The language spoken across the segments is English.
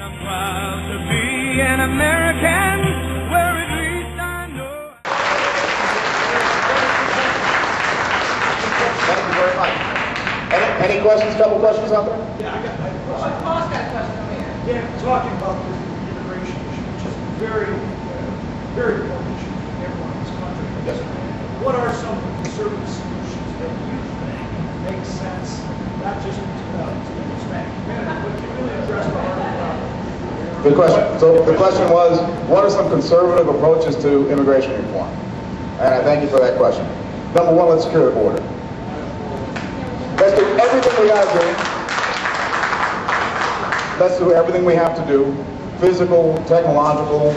I'm proud to be an American, where at least I know. Thank you very much. Any questions? Couple questions out there? Yeah, I got a question. Paul's got a question over here. Yeah, talking about the immigration issue, which is very, very important issue for everyone in this country. Yes. What are some conservative solutions that you think make sense, not just to the Hispanic community, but to really address the heart of the problem? Good question. So the question was, what are some conservative approaches to immigration reform? And I thank you for that question. Number one, let's secure the border. Let's do everything we gotta do. Let's do everything we have to do. Physical, technological,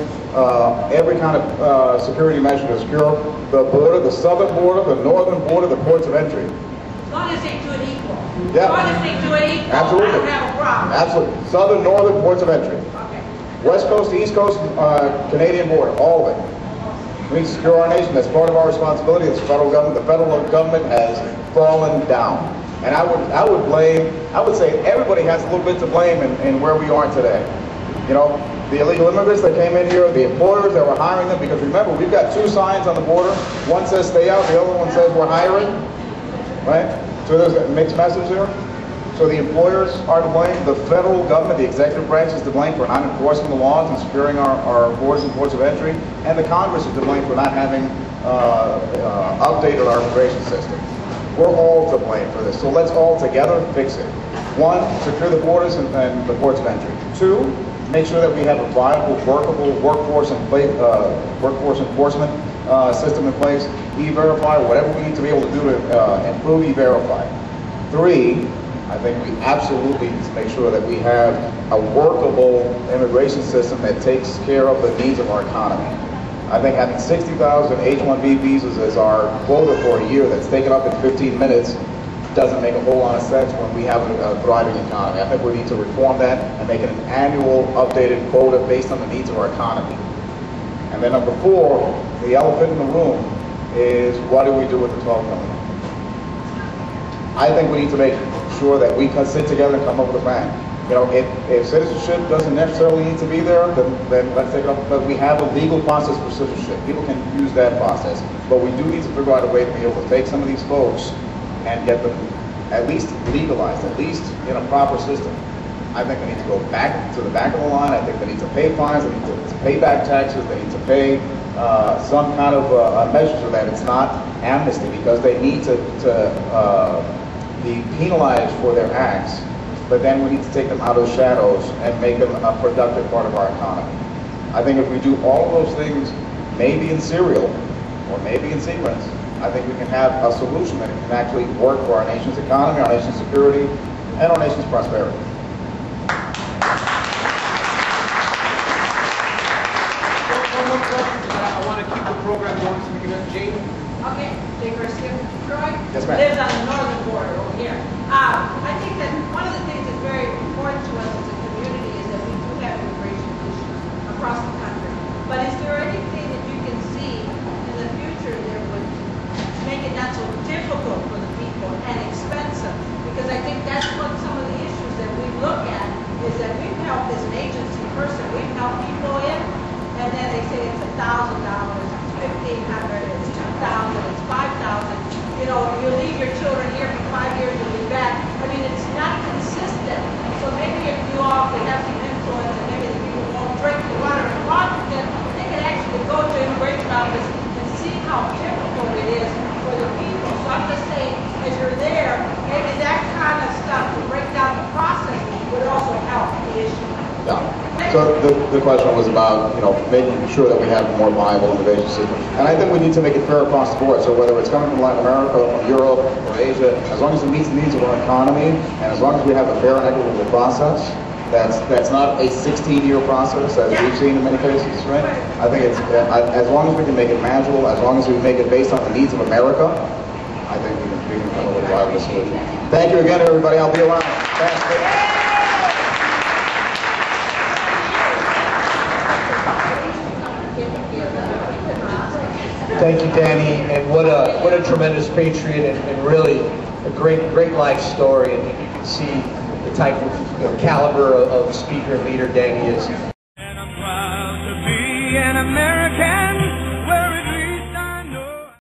every kind of security measure to secure the border, the southern border, the northern border, the ports of entry. As long as they do it equal. Yeah. As long as they do it equal, Absolutely. I don't have a problem. Absolutely. Southern, northern ports of entry. Okay. West Coast, East Coast, Canadian border, all of it. We need to secure our nation. That's part of our responsibility as the federal government. The federal government has fallen down. And I would say everybody has a little bit to blame in where we are today. You know, the illegal immigrants that came in here, the employers that were hiring them, because remember, we've got two signs on the border. One says stay out, the other one says we're hiring, right? So there's a mixed message there. So the employers are to blame, the federal government, the executive branch is to blame for not enforcing the laws and securing our borders and ports of entry, and the Congress is to blame for not having updated our immigration system. We're all to blame for this, so let's all together fix it. One, secure the borders and the ports of entry. Two, make sure that we have a viable, workable workforce enforcement system in place. E-Verify, whatever we need to be able to do to improve E-Verify. Three, I think we absolutely need to make sure that we have a workable immigration system that takes care of the needs of our economy. I think having 60,000 H-1B visas as our quota for a year that's taken up in 15 minutes doesn't make a whole lot of sense when we have a thriving economy. I think we need to reform that and make it an annual updated quota based on the needs of our economy. And then number four, the elephant in the room is what do we do with the 12 million? I think we need to make sure that we can sit together and come up with a plan. You know, if citizenship doesn't necessarily need to be there, then let's take it up. But we have a legal process for citizenship. People can use that process. But we do need to figure out a way to be able to take some of these folks and get them at least legalized, at least in a proper system. I think they need to go back to the back of the line. I think they need to pay fines. They need to pay back taxes. They need to pay some kind of measure so that it's not amnesty, because they need to be penalized for their acts. But then we need to take them out of the shadows and make them a productive part of our economy. I think if we do all of those things, maybe in serial or maybe in sequence, I think we can have a solution that can actually work for our nation's economy, our nation's security, and our nation's prosperity. One more question. I want to keep the program going so we can have Jane. Okay, Jay Garcia. Troy? Yes, ma'am. Lives on the northern border over here. I think that one of the things that's very important to us as a community is that we do have immigration issues across the country. But is there anything that you can see in the future that would make it not so difficult for the people and expensive? Because I think that's what some of the issues that we look at is that we've helped as an agency person, we've helped people in, and then they say it's $1,000, it's $1,500, it's $2,000, it's $5,000. You know, you leave your children here for 5 years and be back. I mean, it's not consistent. So maybe if you all could have some influence and maybe the people won't drink the water in Washington, they can actually go to the immigration office and see how difficult it is for the people. So I'm just saying, as you're there, maybe that kind of stuff to break down the process would also help the issue. Yeah. So the question was about, you know, making sure that we have a more viable immigration system. And I think we need to make it fair across the board. So whether it's coming from Latin America, from Europe, or Asia, as long as it meets the needs of our economy, and as long as we have a fair and equitable process, that's not a 16-year process, as we've seen in many cases, right? I think it's, as long as we can make it manageable, as long as we make it based on the needs of America, I think we can come up with a viable solution. Thank you again, everybody. I'll be around. Thanks. Thank you, Danny, and what a tremendous patriot, and really a great life story. And you can see the type of caliber of speaker and leader Danny is. And I'm proud to be an American.